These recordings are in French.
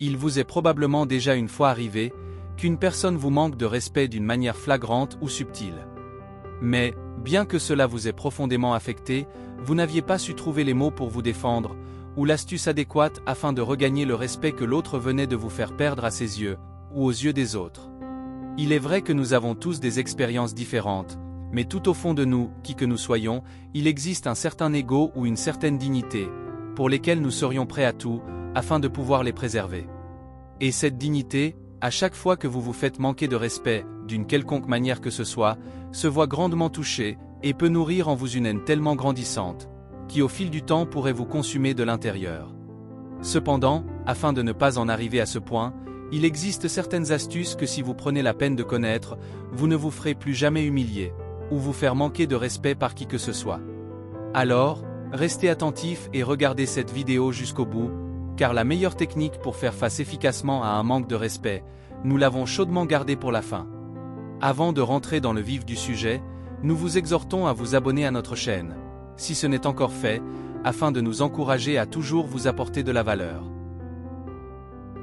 Il vous est probablement déjà une fois arrivé qu'une personne vous manque de respect d'une manière flagrante ou subtile. Mais, bien que cela vous ait profondément affecté, vous n'aviez pas su trouver les mots pour vous défendre, ou l'astuce adéquate afin de regagner le respect que l'autre venait de vous faire perdre à ses yeux, ou aux yeux des autres. Il est vrai que nous avons tous des expériences différentes, mais tout au fond de nous, qui que nous soyons, il existe un certain ego ou une certaine dignité, pour lesquels nous serions prêts à tout, afin de pouvoir les préserver. Et cette dignité, à chaque fois que vous vous faites manquer de respect, d'une quelconque manière que ce soit, se voit grandement touchée, et peut nourrir en vous une haine tellement grandissante, qui au fil du temps pourrait vous consumer de l'intérieur. Cependant, afin de ne pas en arriver à ce point, il existe certaines astuces que si vous prenez la peine de connaître, vous ne vous ferez plus jamais humilier, ou vous faire manquer de respect par qui que ce soit. Alors, restez attentifs et regardez cette vidéo jusqu'au bout, car la meilleure technique pour faire face efficacement à un manque de respect, nous l'avons chaudement gardée pour la fin. Avant de rentrer dans le vif du sujet, nous vous exhortons à vous abonner à notre chaîne, si ce n'est encore fait, afin de nous encourager à toujours vous apporter de la valeur.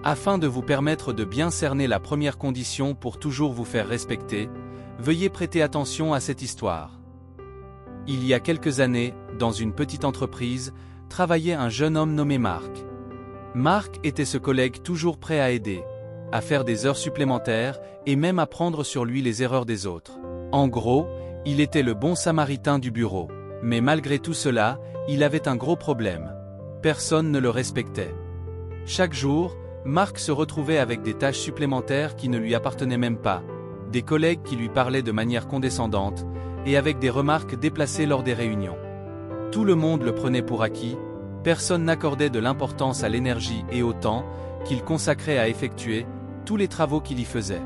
Afin de vous permettre de bien cerner la première condition pour toujours vous faire respecter, veuillez prêter attention à cette histoire. Il y a quelques années, dans une petite entreprise, travaillait un jeune homme nommé Marc. Marc était ce collègue toujours prêt à aider, à faire des heures supplémentaires et même à prendre sur lui les erreurs des autres. En gros, il était le bon samaritain du bureau. Mais malgré tout cela, il avait un gros problème. Personne ne le respectait. Chaque jour, Marc se retrouvait avec des tâches supplémentaires qui ne lui appartenaient même pas, des collègues qui lui parlaient de manière condescendante, et avec des remarques déplacées lors des réunions. Tout le monde le prenait pour acquis, personne n'accordait de l'importance à l'énergie et au temps qu'il consacrait à effectuer tous les travaux qu'il y faisait.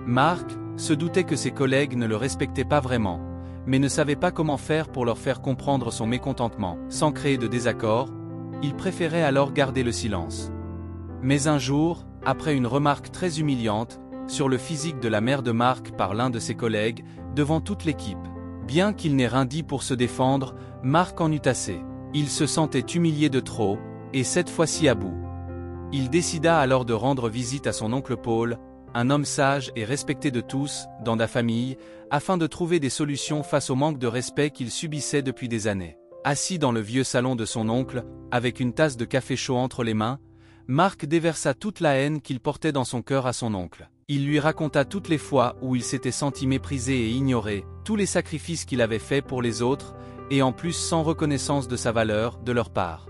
Marc se doutait que ses collègues ne le respectaient pas vraiment, mais ne savait pas comment faire pour leur faire comprendre son mécontentement. Sans créer de désaccord, il préférait alors garder le silence. Mais un jour, après une remarque très humiliante sur le physique de la mère de Marc par l'un de ses collègues, devant toute l'équipe, bien qu'il n'ait rien dit pour se défendre, Marc en eut assez. Il se sentait humilié de trop, et cette fois-ci à bout. Il décida alors de rendre visite à son oncle Paul, un homme sage et respecté de tous, dans la famille, afin de trouver des solutions face au manque de respect qu'il subissait depuis des années. Assis dans le vieux salon de son oncle, avec une tasse de café chaud entre les mains, Marc déversa toute la haine qu'il portait dans son cœur à son oncle. Il lui raconta toutes les fois où il s'était senti méprisé et ignoré, tous les sacrifices qu'il avait faits pour les autres, et en plus sans reconnaissance de sa valeur, de leur part.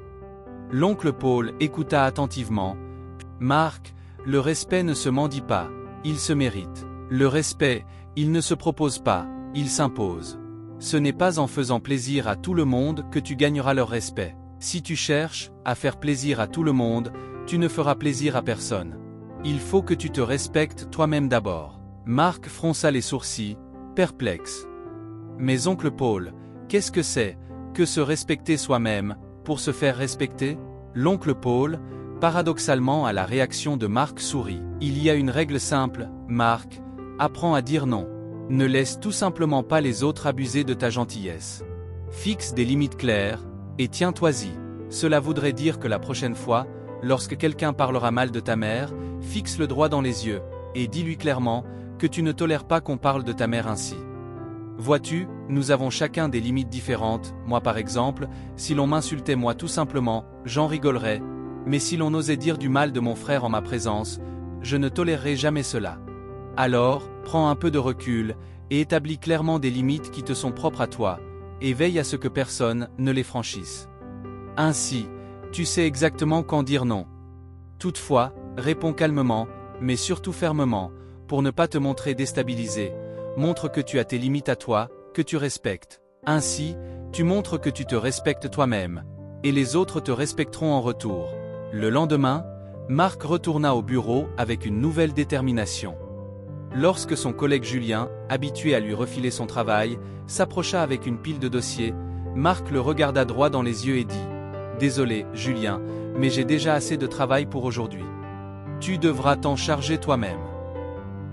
L'oncle Paul écouta attentivement. « Marc, le respect ne se mendie pas, il se mérite. Le respect, il ne se propose pas, il s'impose. Ce n'est pas en faisant plaisir à tout le monde que tu gagneras leur respect. Si tu cherches à faire plaisir à tout le monde, tu ne feras plaisir à personne. Il faut que tu te respectes toi-même d'abord. » Marc fronça les sourcils, perplexe. « Mais oncle Paul, qu'est-ce que c'est que se respecter soi-même, pour se faire respecter ?» L'oncle Paul, paradoxalement à la réaction de Marc sourit. « Il y a une règle simple, Marc, apprends à dire non. Ne laisse tout simplement pas les autres abuser de ta gentillesse. Fixe des limites claires, et tiens-toi-y. Cela voudrait dire que la prochaine fois, lorsque quelqu'un parlera mal de ta mère, fixe-le droit dans les yeux, et dis-lui clairement que tu ne tolères pas qu'on parle de ta mère ainsi. Vois-tu, nous avons chacun des limites différentes. Moi par exemple, si l'on m'insultait moi tout simplement, j'en rigolerais, mais si l'on osait dire du mal de mon frère en ma présence, je ne tolérerai jamais cela. Alors, prends un peu de recul, et établis clairement des limites qui te sont propres à toi, et veille à ce que personne ne les franchisse. Ainsi, tu sais exactement quand dire non. Toutefois, réponds calmement, mais surtout fermement, pour ne pas te montrer déstabilisé. Montre que tu as tes limites à toi, que tu respectes. Ainsi, tu montres que tu te respectes toi-même, et les autres te respecteront en retour. Le lendemain, Marc retourna au bureau avec une nouvelle détermination. Lorsque son collègue Julien, habitué à lui refiler son travail, s'approcha avec une pile de dossiers, Marc le regarda droit dans les yeux et dit « Désolé, Julien, mais j'ai déjà assez de travail pour aujourd'hui. Tu devras t'en charger toi-même. »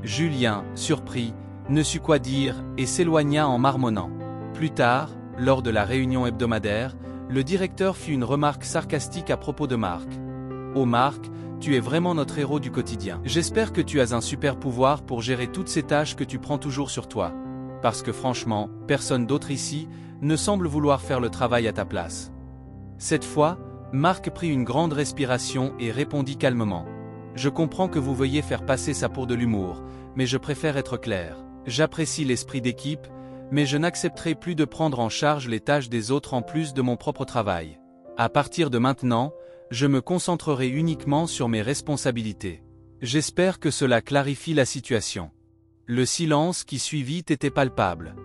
Julien, surpris, ne sut quoi dire et s'éloigna en marmonnant. Plus tard, lors de la réunion hebdomadaire, le directeur fit une remarque sarcastique à propos de Marc. « Oh Marc, tu es vraiment notre héros du quotidien. J'espère que tu as un super pouvoir pour gérer toutes ces tâches que tu prends toujours sur toi. Parce que franchement, personne d'autre ici ne semble vouloir faire le travail à ta place. » Cette fois, Marc prit une grande respiration et répondit calmement. « Je comprends que vous veuillez faire passer ça pour de l'humour, mais je préfère être clair. J'apprécie l'esprit d'équipe, mais je n'accepterai plus de prendre en charge les tâches des autres en plus de mon propre travail. À partir de maintenant, je me concentrerai uniquement sur mes responsabilités. J'espère que cela clarifie la situation. » Le silence qui suivit était palpable.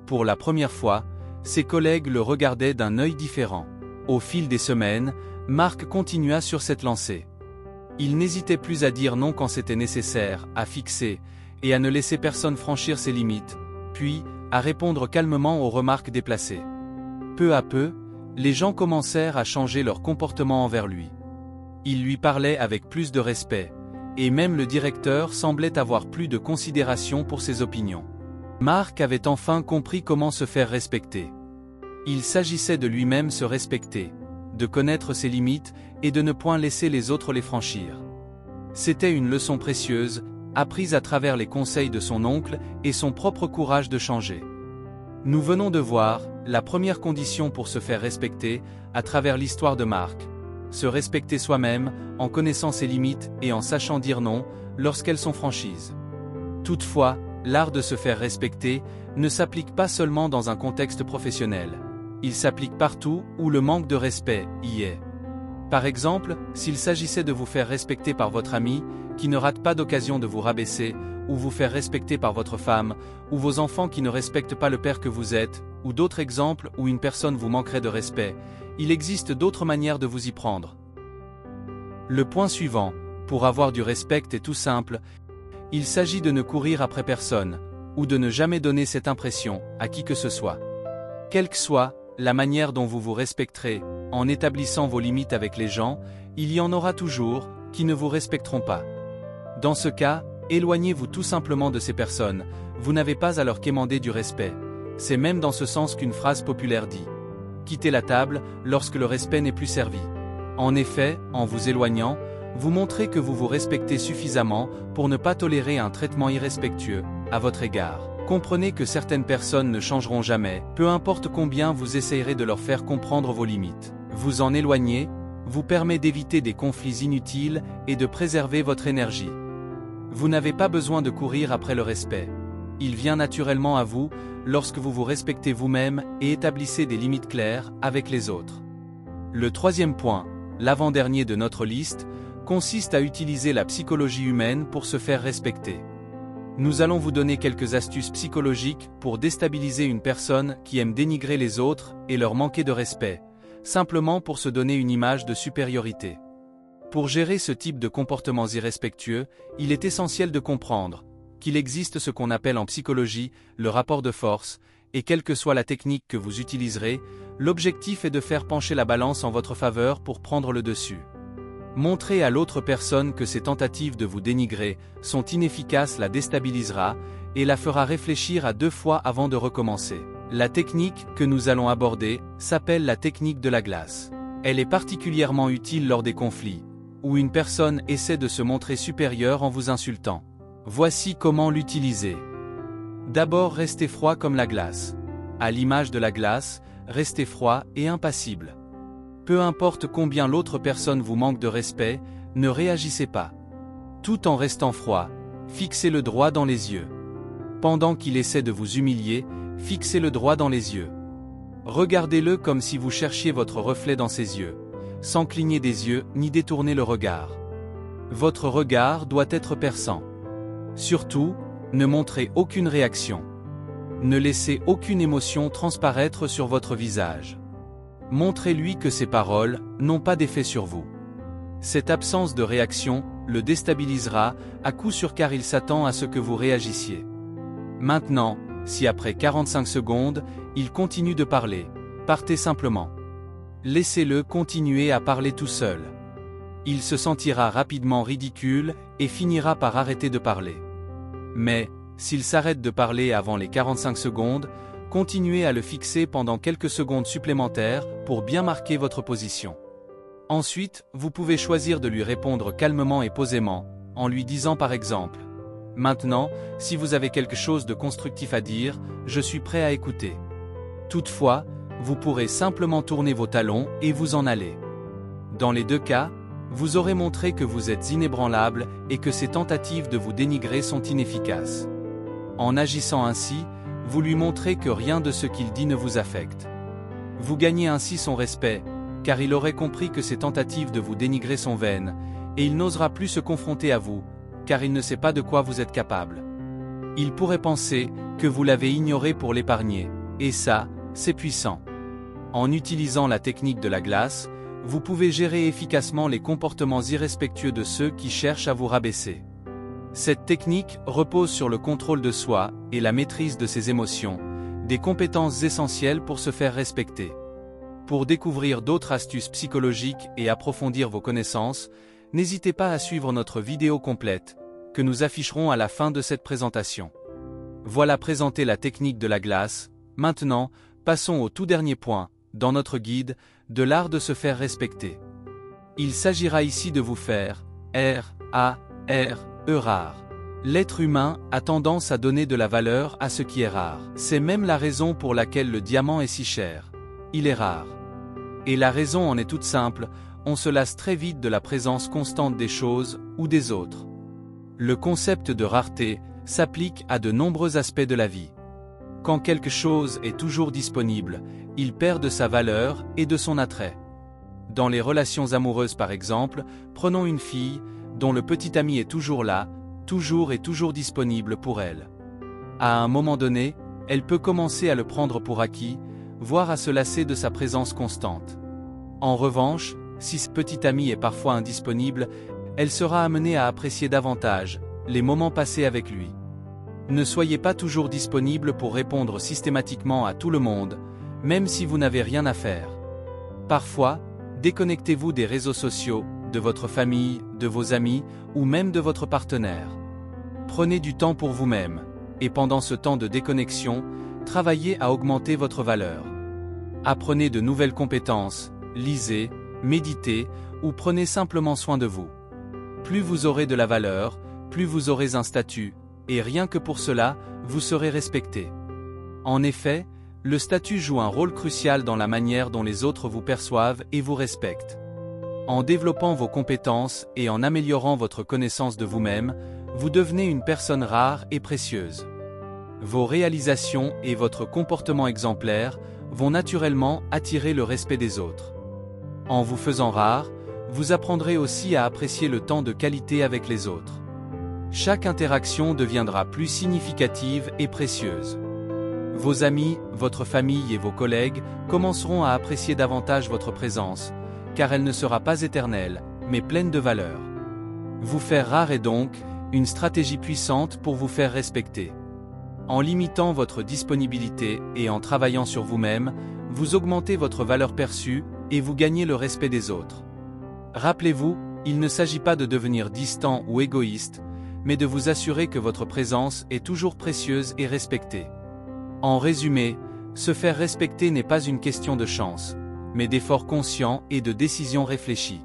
Pour la première fois, ses collègues le regardaient d'un œil différent. Au fil des semaines, Marc continua sur cette lancée. Il n'hésitait plus à dire non quand c'était nécessaire, à fixer, et à ne laisser personne franchir ses limites, puis, à répondre calmement aux remarques déplacées. Peu à peu, les gens commencèrent à changer leur comportement envers lui. Ils lui parlaient avec plus de respect, et même le directeur semblait avoir plus de considération pour ses opinions. Marc avait enfin compris comment se faire respecter. Il s'agissait de lui-même se respecter, de connaître ses limites et de ne point laisser les autres les franchir. C'était une leçon précieuse, apprise à travers les conseils de son oncle et son propre courage de changer. Nous venons de voir la première condition pour se faire respecter à travers l'histoire de Marc. Se respecter soi-même, en connaissant ses limites et en sachant dire non, lorsqu'elles sont franchises. Toutefois, l'art de se faire respecter ne s'applique pas seulement dans un contexte professionnel. Il s'applique partout où le manque de respect y est. Par exemple, s'il s'agissait de vous faire respecter par votre ami, qui ne rate pas d'occasion de vous rabaisser, ou vous faire respecter par votre femme, ou vos enfants qui ne respectent pas le père que vous êtes, ou d'autres exemples où une personne vous manquerait de respect, il existe d'autres manières de vous y prendre. Le point suivant, pour avoir du respect est tout simple, il s'agit de ne courir après personne, ou de ne jamais donner cette impression à qui que ce soit. Quelle que soit la manière dont vous vous respecterez, en établissant vos limites avec les gens, il y en aura toujours qui ne vous respecteront pas. Dans ce cas, éloignez-vous tout simplement de ces personnes, vous n'avez pas à leur quémander du respect. C'est même dans ce sens qu'une phrase populaire dit « Quittez la table lorsque le respect n'est plus servi ». En effet, en vous éloignant, vous montrez que vous vous respectez suffisamment pour ne pas tolérer un traitement irrespectueux à votre égard. Comprenez que certaines personnes ne changeront jamais, peu importe combien vous essayerez de leur faire comprendre vos limites. Vous en éloigner vous permet d'éviter des conflits inutiles et de préserver votre énergie. Vous n'avez pas besoin de courir après le respect. Il vient naturellement à vous lorsque vous vous respectez vous-même et établissez des limites claires avec les autres. Le troisième point, l'avant-dernier de notre liste, consiste à utiliser la psychologie humaine pour se faire respecter. Nous allons vous donner quelques astuces psychologiques pour déstabiliser une personne qui aime dénigrer les autres et leur manquer de respect, simplement pour se donner une image de supériorité. Pour gérer ce type de comportements irrespectueux, il est essentiel de comprendre qu'il existe ce qu'on appelle en psychologie le rapport de force, et quelle que soit la technique que vous utiliserez, l'objectif est de faire pencher la balance en votre faveur pour prendre le dessus. Montrer à l'autre personne que ses tentatives de vous dénigrer sont inefficaces la déstabilisera et la fera réfléchir à 2 fois avant de recommencer. La technique que nous allons aborder s'appelle la technique de la glace. Elle est particulièrement utile lors des conflits, où une personne essaie de se montrer supérieure en vous insultant. Voici comment l'utiliser. D'abord, restez froid comme la glace. À l'image de la glace, restez froid et impassible. Peu importe combien l'autre personne vous manque de respect, ne réagissez pas. Tout en restant froid, fixez-le droit dans les yeux. Pendant qu'il essaie de vous humilier, fixez-le droit dans les yeux. Regardez-le comme si vous cherchiez votre reflet dans ses yeux, sans cligner des yeux ni détourner le regard. Votre regard doit être perçant. Surtout, ne montrez aucune réaction. Ne laissez aucune émotion transparaître sur votre visage. Montrez-lui que ses paroles n'ont pas d'effet sur vous. Cette absence de réaction le déstabilisera à coup sûr car il s'attend à ce que vous réagissiez. Maintenant, si après 45 secondes, il continue de parler, partez simplement. Laissez-le continuer à parler tout seul. Il se sentira rapidement ridicule et finira par arrêter de parler. Mais, s'il s'arrête de parler avant les 45 secondes, continuez à le fixer pendant quelques secondes supplémentaires pour bien marquer votre position. Ensuite, vous pouvez choisir de lui répondre calmement et posément, en lui disant par exemple « Maintenant, si vous avez quelque chose de constructif à dire, je suis prêt à écouter. » Toutefois, vous pourrez simplement tourner vos talons et vous en aller. Dans les deux cas, vous aurez montré que vous êtes inébranlable et que ces tentatives de vous dénigrer sont inefficaces. En agissant ainsi, vous lui montrez que rien de ce qu'il dit ne vous affecte. Vous gagnez ainsi son respect, car il aurait compris que ces tentatives de vous dénigrer sont vaines, et il n'osera plus se confronter à vous, car il ne sait pas de quoi vous êtes capable. Il pourrait penser que vous l'avez ignoré pour l'épargner, et ça, c'est puissant. En utilisant la technique de la glace, vous pouvez gérer efficacement les comportements irrespectueux de ceux qui cherchent à vous rabaisser. Cette technique repose sur le contrôle de soi et la maîtrise de ses émotions, des compétences essentielles pour se faire respecter. Pour découvrir d'autres astuces psychologiques et approfondir vos connaissances, n'hésitez pas à suivre notre vidéo complète, que nous afficherons à la fin de cette présentation. Voilà présenté la technique de la glace. Maintenant, passons au tout dernier point, dans notre guide, de l'art de se faire respecter. Il s'agira ici de vous faire rare. L'être humain a tendance à donner de la valeur à ce qui est rare. C'est même la raison pour laquelle le diamant est si cher. Il est rare. Et la raison en est toute simple, on se lasse très vite de la présence constante des choses ou des autres. Le concept de rareté s'applique à de nombreux aspects de la vie. Quand quelque chose est toujours disponible, il perd de sa valeur et de son attrait. Dans les relations amoureuses par exemple, prenons une fille, dont le petit ami est toujours là, toujours et toujours disponible pour elle. À un moment donné, elle peut commencer à le prendre pour acquis, voire à se lasser de sa présence constante. En revanche, si ce petit ami est parfois indisponible, elle sera amenée à apprécier davantage les moments passés avec lui. Ne soyez pas toujours disponible pour répondre systématiquement à tout le monde, même si vous n'avez rien à faire. Parfois, déconnectez-vous des réseaux sociaux, de votre famille, de vos amis, ou même de votre partenaire. Prenez du temps pour vous-même, et pendant ce temps de déconnexion, travaillez à augmenter votre valeur. Apprenez de nouvelles compétences, lisez, méditez, ou prenez simplement soin de vous. Plus vous aurez de la valeur, plus vous aurez un statut, et rien que pour cela, vous serez respecté. En effet, le statut joue un rôle crucial dans la manière dont les autres vous perçoivent et vous respectent. En développant vos compétences et en améliorant votre connaissance de vous-même, vous devenez une personne rare et précieuse. Vos réalisations et votre comportement exemplaire vont naturellement attirer le respect des autres. En vous faisant rare, vous apprendrez aussi à apprécier le temps de qualité avec les autres. Chaque interaction deviendra plus significative et précieuse. Vos amis, votre famille et vos collègues commenceront à apprécier davantage votre présence, car elle ne sera pas éternelle, mais pleine de valeur. Vous faire rare est donc une stratégie puissante pour vous faire respecter. En limitant votre disponibilité et en travaillant sur vous-même, vous augmentez votre valeur perçue et vous gagnez le respect des autres. Rappelez-vous, il ne s'agit pas de devenir distant ou égoïste, mais de vous assurer que votre présence est toujours précieuse et respectée. En résumé, se faire respecter n'est pas une question de chance, mais d'efforts conscients et de décisions réfléchies.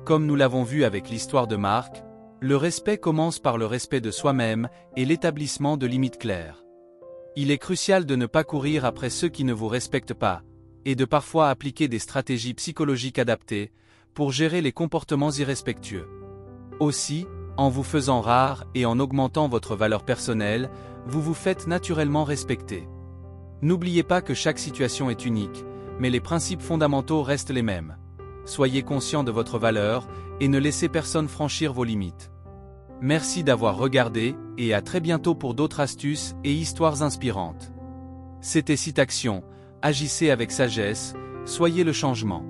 Comme nous l'avons vu avec l'histoire de Marc, le respect commence par le respect de soi-même et l'établissement de limites claires. Il est crucial de ne pas courir après ceux qui ne vous respectent pas, et de parfois appliquer des stratégies psychologiques adaptées pour gérer les comportements irrespectueux. Aussi, en vous faisant rare et en augmentant votre valeur personnelle, vous vous faites naturellement respecter. N'oubliez pas que chaque situation est unique, mais les principes fondamentaux restent les mêmes. Soyez conscient de votre valeur et ne laissez personne franchir vos limites. Merci d'avoir regardé et à très bientôt pour d'autres astuces et histoires inspirantes. C'était Citaction, agissez avec sagesse, soyez le changement.